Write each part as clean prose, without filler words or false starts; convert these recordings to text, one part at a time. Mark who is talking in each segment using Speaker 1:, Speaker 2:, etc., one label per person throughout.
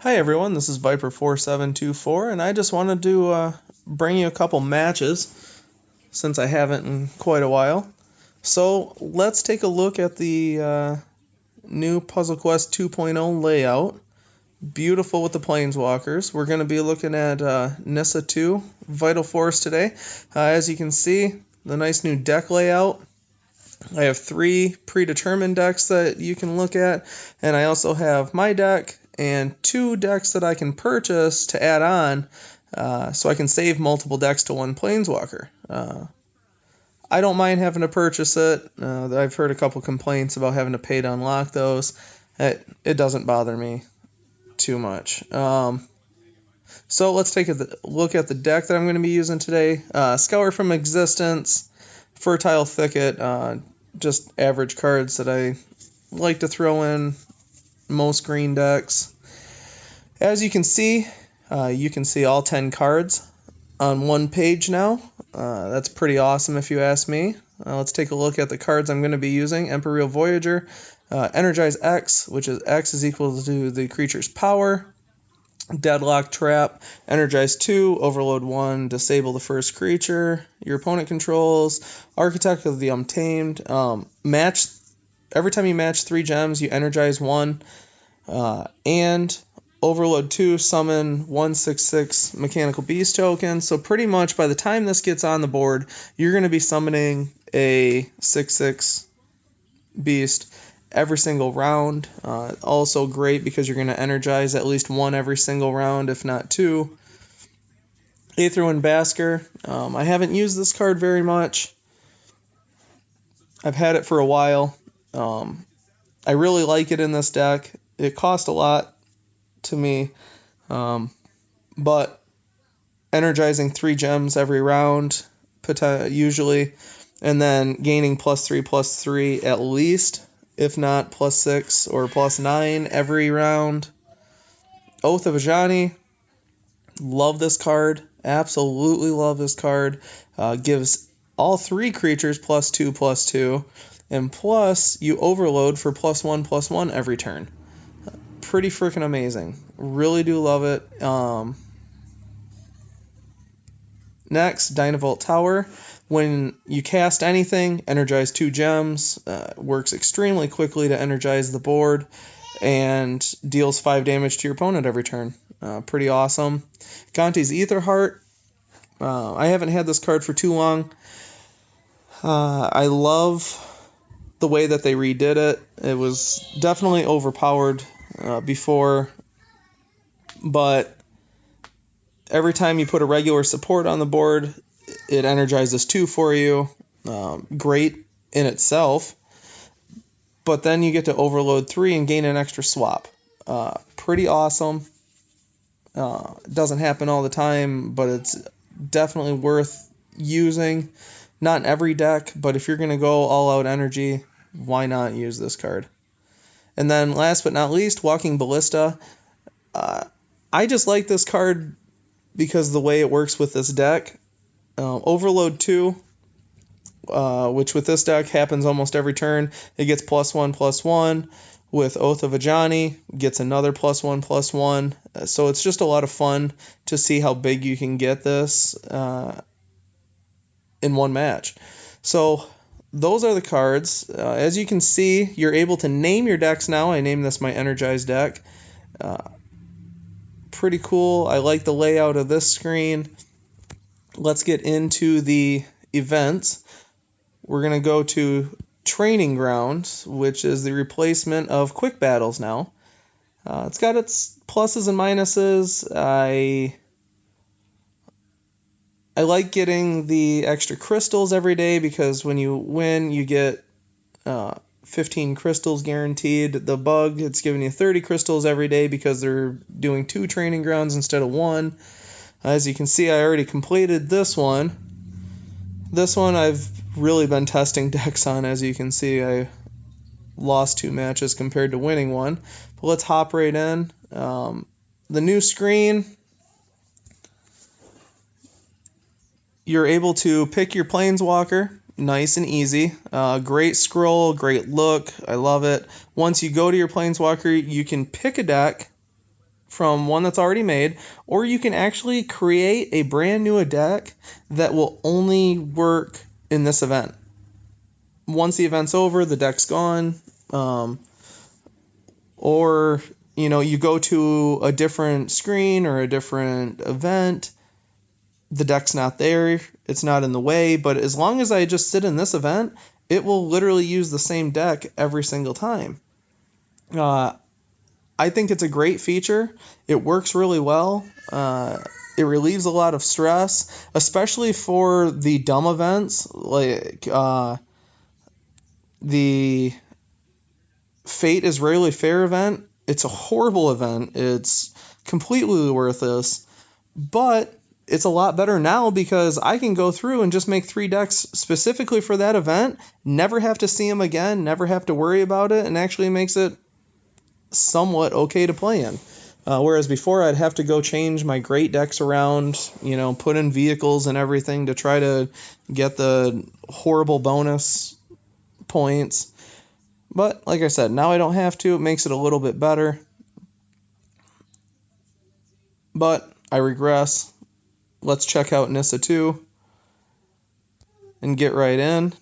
Speaker 1: Hi everyone, this is Viper4724, and I just wanted to bring you a couple matches since I haven't in quite a while. So let's take a look at the new Puzzle Quest 2.0 layout. Beautiful with the Planeswalkers. We're going to be looking at Nissa 2, Vital Force today. As you can see, the nice new deck layout. I have 3 predetermined decks that you can look at, and I also have my deck and 2 decks that I can purchase to add on, so I can save multiple decks to one Planeswalker. I don't mind having to purchase it. I've heard a couple complaints about having to pay to unlock those. It doesn't bother me too much. So let's take a look at the deck that I'm going to be using today. Scour from Existence, Fertile Thicket, just average cards that I like to throw in most green decks. As you can see all 10 cards on one page now. That's pretty awesome if you ask me. Let's take a look at the cards I'm going to be using. Imperial Voyager, Energize X, which is X is equal to the creature's power. Deadlock Trap, Energize 2, Overload 1, disable the first creature your opponent controls. Architect of the Untamed, every time you match 3 gems, you energize 1, and Overload 2, summon 1/6/6 Mechanical Beast token. So pretty much by the time this gets on the board, you're going to be summoning a 6/6 beast every single round. Also great because you're going to energize at least 1 every single round, if not 2. Aetherwind Basker. I haven't used this card very much. I've had it for a while. I really like it in this deck. It cost a lot to me, but energizing 3 gems every round, usually, and then gaining +3/+3 at least, if not +6 or +9 every round. Oath of Ajani, love this card, absolutely love this card. Gives all 3 creatures +2/+2, and plus you overload for +1/+1 every turn. Pretty freaking amazing. Really do love it. Next, Dynabolt Tower. When you cast anything, energize 2 gems. Works extremely quickly to energize the board and deals 5 damage to your opponent every turn. Pretty awesome. Gonti's Aetherheart. I haven't had this card for too long. I love the way that they redid it. It was definitely overpowered before, but every time you put a regular support on the board, it energizes 2 for you. Great in itself. But then you get to overload 3 and gain an extra swap. Pretty awesome. It doesn't happen all the time, but it's definitely worth using. Not in every deck, but if you're going to go all out energy, why not use this card? And then last but not least, Walking Ballista. I just like this card because of the way it works with this deck. Overload 2, which with this deck happens almost every turn. It gets +1/+1. With Oath of Ajani, gets another +1/+1. So it's just a lot of fun to see how big you can get this in one match. So those are the cards. As you can see, you're able to name your decks now. I named this my Energize deck. Pretty cool. I like the layout of this screen. Let's get into the events. We're going to go to Training Grounds, which is the replacement of Quick Battles now. It's got its pluses and minuses. I like getting the extra crystals every day because when you win, you get 15 crystals guaranteed. The bug, it's giving you 30 crystals every day because they're doing 2 training grounds instead of 1. As you can see, I already completed this one. This one I've really been testing decks on. As you can see, I lost 2 matches compared to winning 1. But let's hop right in. The new screen, you're able to pick your Planeswalker. Nice and easy. Great scroll, great look. I love it. Once you go to your Planeswalker, you can pick a deck from one that's already made, or you can actually create a brand new deck that will only work in this event. Once the event's over, the deck's gone. Or, you go to a different screen or a different event, the deck's not there, it's not in the way, but as long as I just sit in this event, it will literally use the same deck every single time. I think it's a great feature. It works really well. It relieves a lot of stress, especially for the dumb events, like the Fate is Rarely Fair event. It's a horrible event. It's completely worthless, but it's a lot better now because I can go through and just make 3 decks specifically for that event, never have to see them again, never have to worry about it, and actually makes it somewhat okay to play in. Whereas before I'd have to go change my great decks around, put in vehicles and everything to try to get the horrible bonus points. But like I said, now I don't have to. It makes it a little bit better. But I regress. Let's check out Nissa 2 and get right in.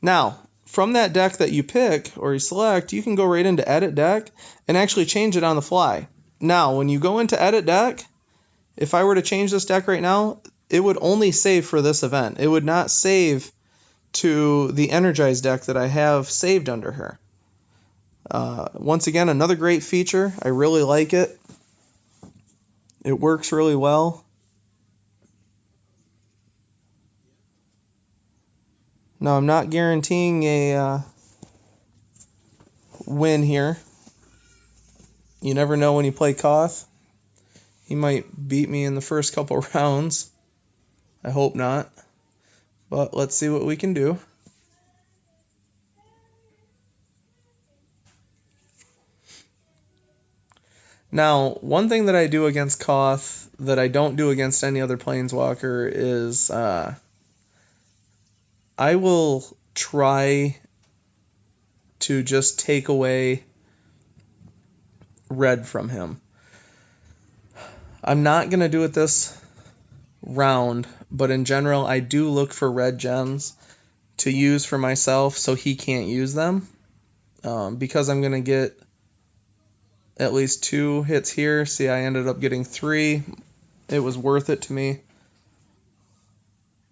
Speaker 1: Now, from that deck that you pick or you select, you can go right into Edit Deck and actually change it on the fly. Now, when you go into Edit Deck, if I were to change this deck right now, it would only save for this event. It would not save to the Energize deck that I have saved under her. Once again, another great feature. I really like it. It works really well. Now, I'm not guaranteeing a win here. You never know when you play Koth. He might beat me in the first couple rounds. I hope not. But let's see what we can do. Now, one thing that I do against Koth that I don't do against any other Planeswalker is I will try to just take away red from him. I'm not going to do it this round, but in general, I do look for red gems to use for myself so he can't use them. Because I'm going to get at least 2 hits here. See, I ended up getting 3. It was worth it to me.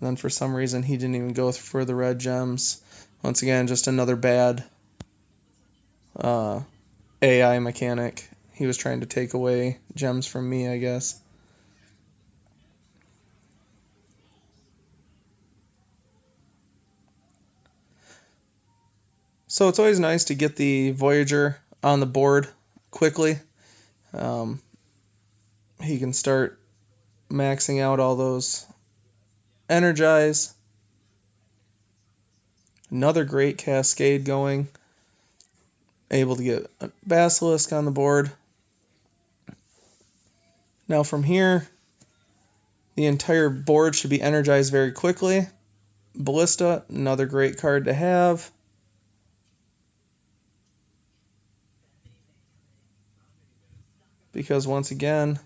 Speaker 1: And then for some reason, he didn't even go for the red gems. Once again, just another bad AI mechanic. He was trying to take away gems from me, I guess. So it's always nice to get the Voyager on the board quickly. He can start maxing out all those Energize. Another great Cascade going. Able to get a Basilisk on the board. Now from here, the entire board should be energized very quickly. Ballista, another great card to have. Because once again,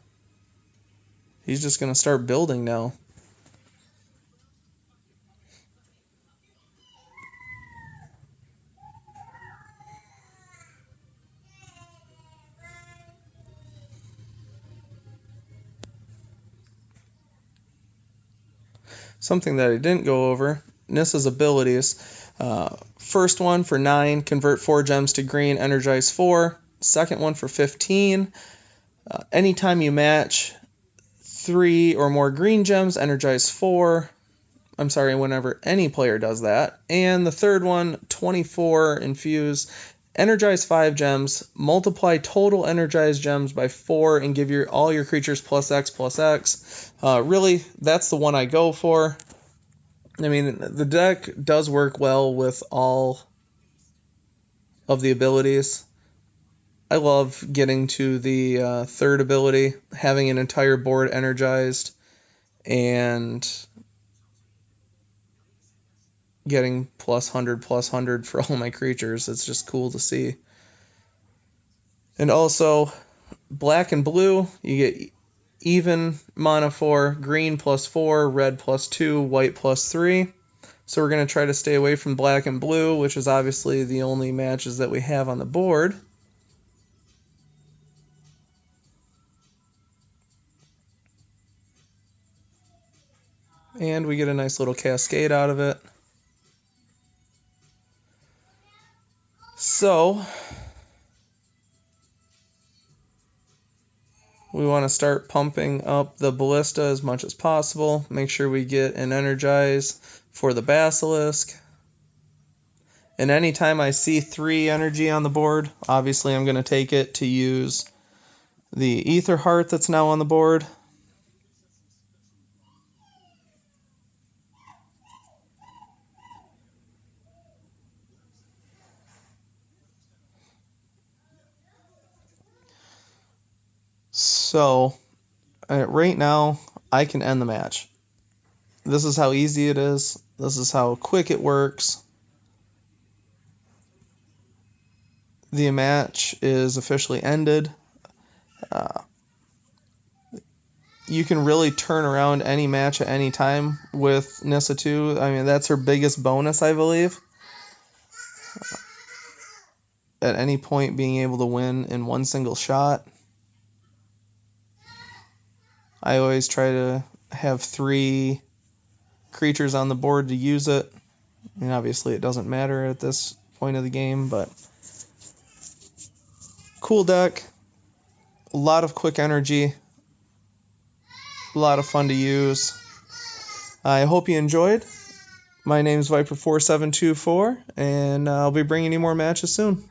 Speaker 1: he's just going to start building now. Something that I didn't go over, Nissa's abilities. First one for 9, convert 4 gems to green, energize 4. Second one for 15. Anytime you match 3 or more green gems, energize 4. I'm sorry, whenever any player does that. And the third one, 24, infuse, energize 5 gems, multiply total energized gems by 4, and give all your creatures +X+X. Really, that's the one I go for. I mean, the deck does work well with all of the abilities. I love getting to the third ability, having an entire board energized, and getting +100/+100 for all my creatures. It's just cool to see. And also, black and blue, you get even mana 4, green +4, red +2, white +3. So we're going to try to stay away from black and blue, which is obviously the only matches that we have on the board. And we get a nice little cascade out of it. So we want to start pumping up the Ballista as much as possible. Make sure we get an Energize for the Basilisk. And anytime I see 3 energy on the board, obviously I'm going to take it to use the Ether Heart that's now on the board. So right now I can end the match. This is how easy it is. This is how quick it works. The match is officially ended. You can really turn around any match at any time with Nissa 2. I mean, that's her biggest bonus, I believe. At any point being able to win in one single shot. I always try to have 3 creatures on the board to use it. I mean, obviously it doesn't matter at this point of the game, but cool deck. A lot of quick energy. A lot of fun to use. I hope you enjoyed. My name's Viper4724, and I'll be bringing you more matches soon.